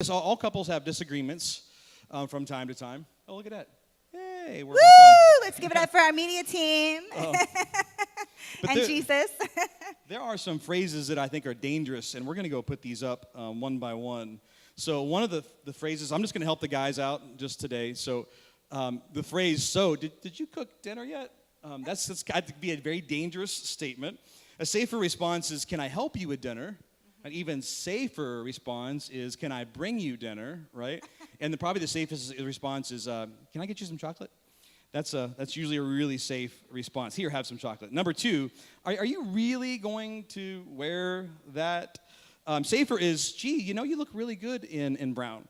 So all couples have disagreements from time to time. Oh, look at that. Hey, we're Woo! back on. Let's give it up for our media team But and there, Jesus. there are some phrases that I think are dangerous, and we're going to go put these up one by one. So one of the phrases, I'm just going to help the guys out just today. So the phrase, did you cook dinner yet? That's got to be a very dangerous statement. A safer response is, can I help you with dinner? An even safer response is, can I bring you dinner, right? And probably the safest response is, can I get you some chocolate? That's usually a really safe response. Here, have some chocolate. Number two, are you really going to wear that? Safer is, gee, you look really good in brown.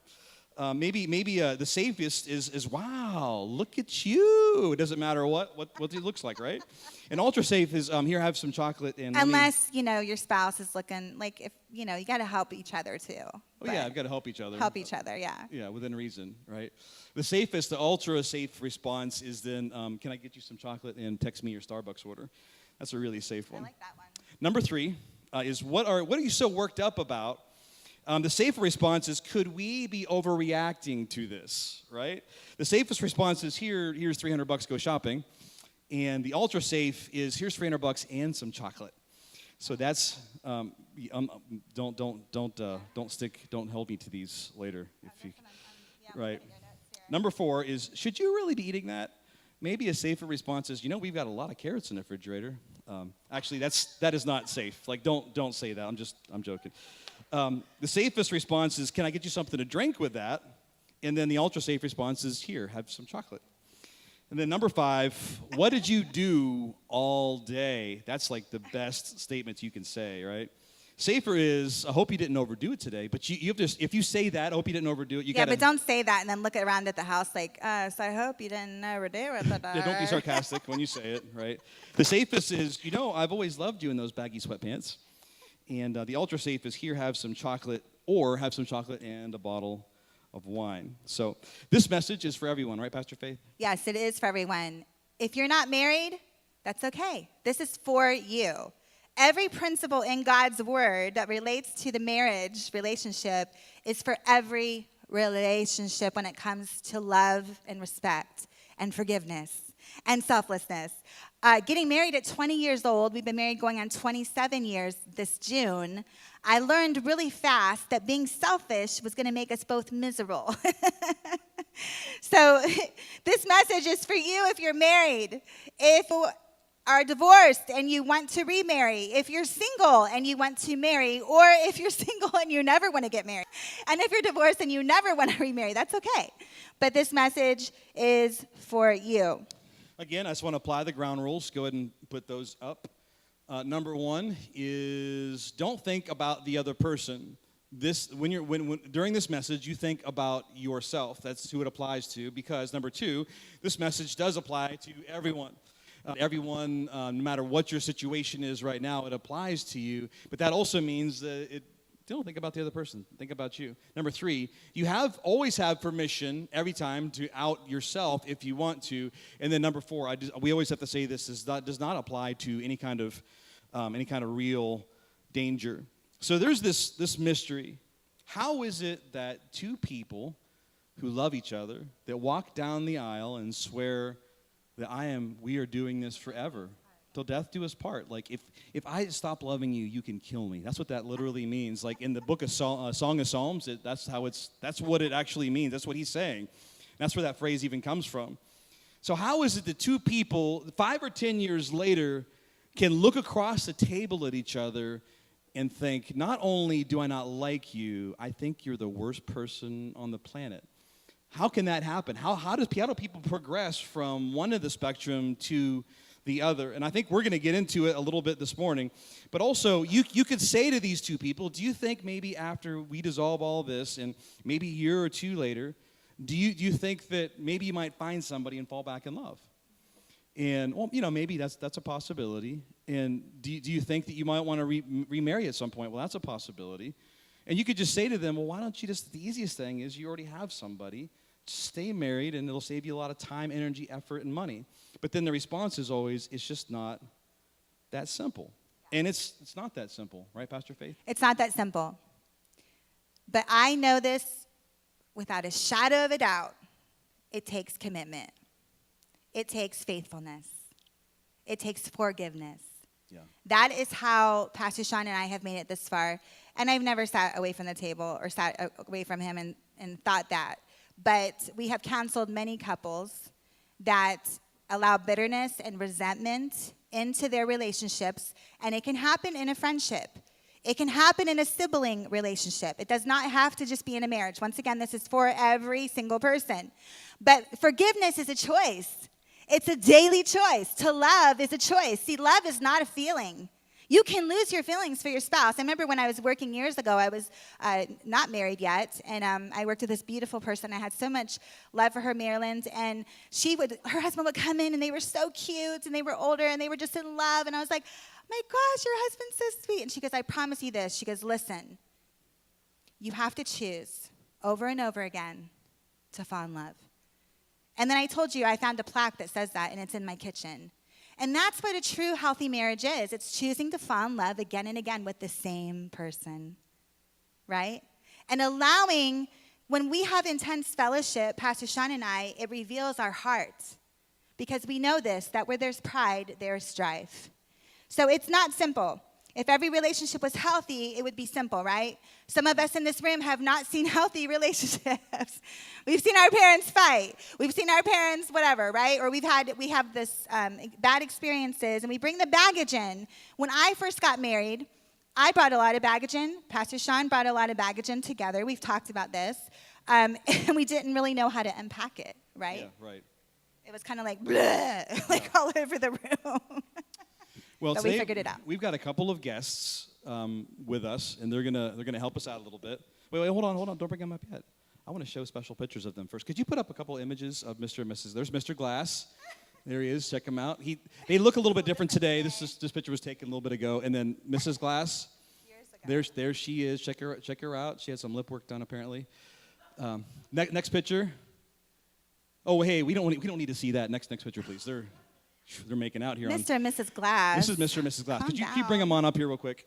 Maybe the safest is wow, look at you. It doesn't matter what it looks like, right? And ultra safe is here, have some chocolate. And Unless, your spouse is looking like, if, you got to help each other too. Oh, yeah, I've got to help each other. Help each other, yeah. Yeah, within reason, right? The safest, the ultra safe response is then, can I get you some chocolate and text me your Starbucks order? That's a really safe one. I like that one. Number three is what are you so worked up about? The safer response is, could we be overreacting to this, right? The safest response is, here's $300, go shopping. And the ultra safe is, here's $300 and some chocolate. So that's, don't hold me to these later. If you, right. Number four is, should you really be eating that? Maybe a safer response is, we've got a lot of carrots in the refrigerator. Actually, that is not safe. Like, don't say that. I'm joking. The safest response is, can I get you something to drink with that? And then the ultra safe response is, here, have some chocolate. And then number five, what did you do all day? That's like the best statement you can say, right? Safer is, I hope you didn't overdo it today. But you have to, if you say that, I hope you didn't overdo it. But don't say that and then look around at the house like, so I hope you didn't overdo it today. Yeah, don't be sarcastic when you say it, right? The safest is, I've always loved you in those baggy sweatpants. And the ultra safe is, here, have some chocolate, or have some chocolate and a bottle of wine. So this message is for everyone, right, Pastor Faith? Yes, it is for everyone. If you're not married, that's okay. This is for you. Every principle in God's word that relates to the marriage relationship is for every relationship when it comes to love and respect and forgiveness and selflessness. Getting married at 20 years old, we've been married going on 27 years this June, I learned really fast that being selfish was going to make us both miserable. So this message is for you if you're married. If you are divorced and you want to remarry, if you're single and you want to marry, or if you're single and you never want to get married, and if you're divorced and you never want to remarry, that's okay. But this message is for you. Again, I just want to apply the ground rules. Go ahead and put those up. Number one is, don't think about the other person. During this message, you think about yourself. That's who it applies to. Because number two, this message does apply to everyone. Everyone, no matter what your situation is right now, it applies to you. But that also means that don't think about the other person. Think about you. Number three, you always have permission every time to out yourself if you want to. And then number four, we always have to say this does not apply to any kind of real danger. So there's this mystery. How is it that two people who love each other, that walk down the aisle and swear that we are doing this forever, till death do us part? Like, if I stop loving you, you can kill me. That's what that literally means. Like in the book of Song of Psalms, that's what it actually means. That's what he's saying. That's where that phrase even comes from. So how is it that two people, 5 or 10 years later, can look across the table at each other and think, not only do I not like you, I think you're the worst person on the planet? How can that happen? How do people progress from one end of the spectrum to the other? And I think we're going to get into it a little bit this morning. But also, you could say to these two people, do you think maybe after we dissolve all this and maybe a year or two later, do you think that maybe you might find somebody and fall back in love? And, maybe that's a possibility. And do you think that you might want to remarry at some point? Well, that's a possibility. And you could just say to them, well, why don't you the easiest thing is you already have somebody. Stay married, and it'll save you a lot of time, energy, effort, and money. But then the response is always, it's just not that simple. And it's not that simple, right, Pastor Faith? It's not that simple. But I know this without a shadow of a doubt, it takes commitment. It takes faithfulness. It takes forgiveness. Yeah. That is how Pastor Sean and I have made it this far. And I've never sat away from the table or sat away from him and thought that. But we have counseled many couples that allow bitterness and resentment into their relationships. And it can happen in a friendship. It can happen in a sibling relationship. It does not have to just be in a marriage. Once again, this is for every single person. But forgiveness is a choice. It's a daily choice. To love is a choice. See, love is not a feeling. You can lose your feelings for your spouse. I remember when I was working years ago, I was not married yet, and I worked with this beautiful person. I had so much love for her, Maryland, and her husband would come in, and they were so cute, and they were older, and they were just in love, and I was like, my gosh, your husband's so sweet. And she goes, I promise you this. She goes, listen, you have to choose over and over again to fall in love. And then I told you I found a plaque that says that, and it's in my kitchen. And that's what a true healthy marriage is. It's choosing to fall in love again and again with the same person, right? And allowing, when we have intense fellowship, Pastor Sean and I, it reveals our heart. Because we know this, that where there's pride, there's strife. So it's not simple. If every relationship was healthy, it would be simple, right? Some of us in this room have not seen healthy relationships. We've seen our parents fight. We've seen our parents whatever, right? Or we have this bad experiences, and we bring the baggage in. When I first got married, I brought a lot of baggage in. Pastor Sean brought a lot of baggage in together. We've talked about this. And we didn't really know how to unpack it, right? Yeah, right. It was kind of like, bleh, like all over the room. Well, but today, we figured it out. We've got a couple of guests with us, and they're gonna help us out a little bit. Wait, hold on, don't bring them up yet. I want to show special pictures of them first. Could you put up a couple images of Mr. and Mrs. There's Mr. Glass. There he is. Check him out. They look a little bit different today. This picture was taken a little bit ago, and then Mrs. Glass. There she is. Check her out. She had some lip work done apparently. Next picture. Oh, hey, we don't need to see that. Next picture, please. They're making out here. Mr. and Mrs. Glass. This is Mr. and Mrs. Glass. Calm Could you down. bring them on up here real quick?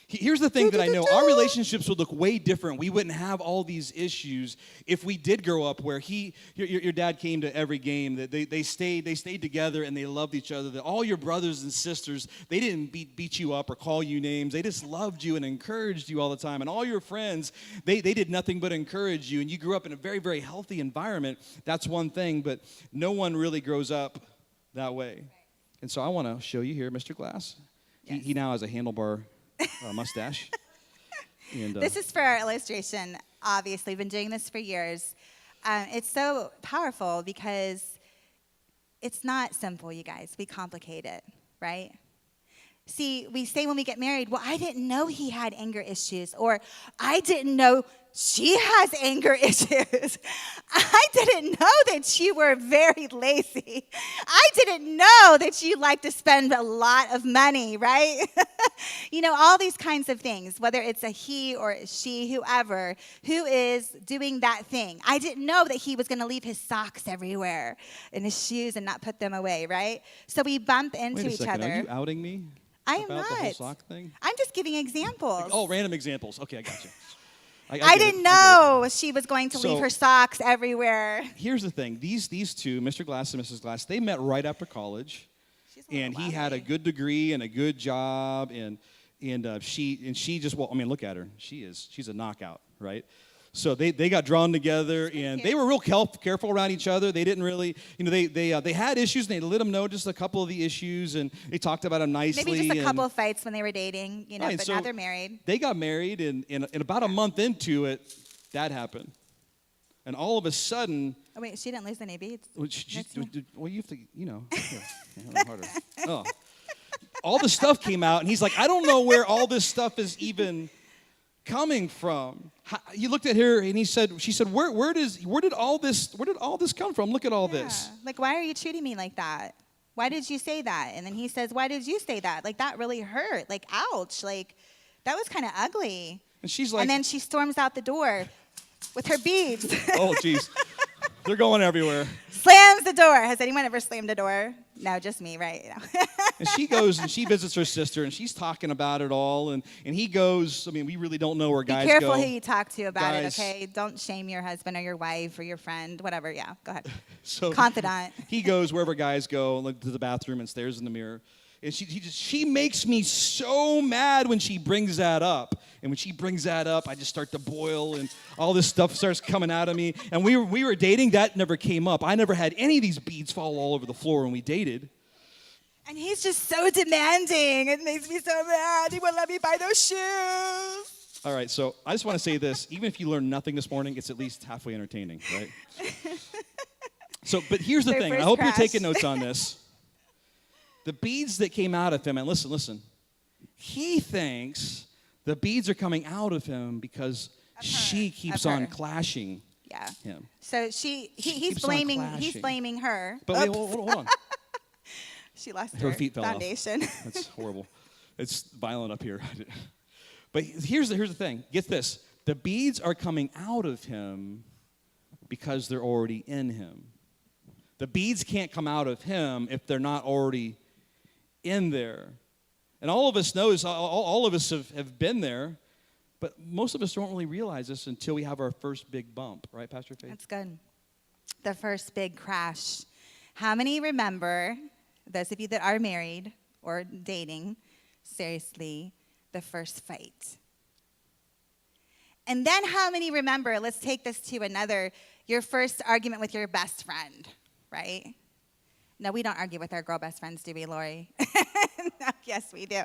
Here's the thing that I know. Our relationships would look way different. We wouldn't have all these issues if we did grow up where your dad came to every game. That they stayed together and they loved each other. That all your brothers and sisters, they didn't beat you up or call you names. They just loved you and encouraged you all the time. And all your friends, they did nothing but encourage you. And you grew up in a very, very healthy environment. That's one thing. But no one really grows up that way. And so I want to show you here, Mr. Glass. Yes. He now has a handlebar mustache. And, this is for our illustration, obviously. We've been doing this for years. It's so powerful because it's not simple, you guys. We complicate it, right? See, we say when we get married, well, I didn't know he had anger issues, or I didn't know she has anger issues. I didn't know that you were very lazy. I didn't know that you like to spend a lot of money, right? All these kinds of things, whether it's a he or a she, whoever, who is doing that thing. I didn't know that he was going to leave his socks everywhere and his shoes and not put them away, right? So we bump into each other. Are you outing me? I am about not. The whole sock thing? I'm just giving examples. Oh, random examples. Okay, I got you. I didn't know she was going to leave her socks everywhere. Here's the thing. These two, Mr. Glass and Mrs. Glass, they met right after college. And he had a good degree and a good job. And she just, look at her. She's a knockout, right? So they got drawn together, and they were real careful around each other. They didn't really, they had issues, and they let them know just a couple of the issues, and they talked about them nicely. Maybe just a couple of fights when they were dating, right, but so now they're married. They got married, and about a month into it, that happened. And all of a sudden... Oh, wait, she didn't lose any beads? Well, you have to, harder. Oh. All the stuff came out, and he's like, I don't know where all this stuff is even coming from. You looked at her, and she said, where did all this come from? Look at all this. Like, why are you treating me like that? Why did you say that? And then he says, why did you say that? Like, that really hurt. Like, ouch. Like, that was kind of ugly. And she's like... And then she storms out the door with her beads. Oh, geez. They're going everywhere. Slams the door. Has anyone ever slammed a door? No, just me, right? And she goes and she visits her sister, and she's talking about it all. And he goes, I mean, we really don't know where guys Be careful go. who you talk to about Guys- it, okay? Don't shame your husband or your wife or your friend, whatever. Yeah, go ahead. So Confidant. He goes wherever guys go, like to the bathroom and stares in the mirror. And she makes me so mad when she brings that up. And when she brings that up, I just start to boil, and all this stuff starts coming out of me. And we were dating. That never came up. I never had any of these beads fall all over the floor when we dated. And he's just so demanding. It makes me so mad. He won't let me buy those shoes. All right, so I just want to say this. Even if you learn nothing this morning, it's at least halfway entertaining, right? So, but here's the Their thing. I first hope you're crash. taking notes on this. The beads that came out of him, and listen. He thinks the beads are coming out of him because she keeps Of on her. clashing Yeah. him. So he's keeps on blaming clashing. her. But wait, Oops. hold on. She lost Her feet fell off. foundation. That's horrible. It's violent up here. But here's the thing. Get this. The beads are coming out of him because they're already in him. The beads can't come out of him if they're not already in there. And all of us knows, all of us have been there, but most of us don't really realize this until we have our first big bump, right, Pastor Faith? That's good. The first big crash. How many remember, those of you that are married or dating, seriously, the first fight? And then how many remember, let's take this to another, your first argument with your best friend, right? No, we don't argue with our girl best friends, do we, Lori? No, yes, we do.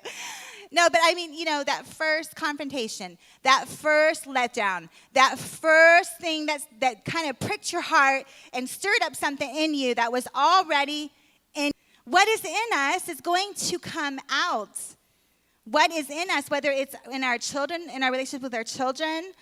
No, but I mean, that first confrontation, that first letdown, that first thing that kind of pricked your heart and stirred up something in you that was already in. What is in us is going to come out. What is in us, whether it's in our children, in our relationship with our children,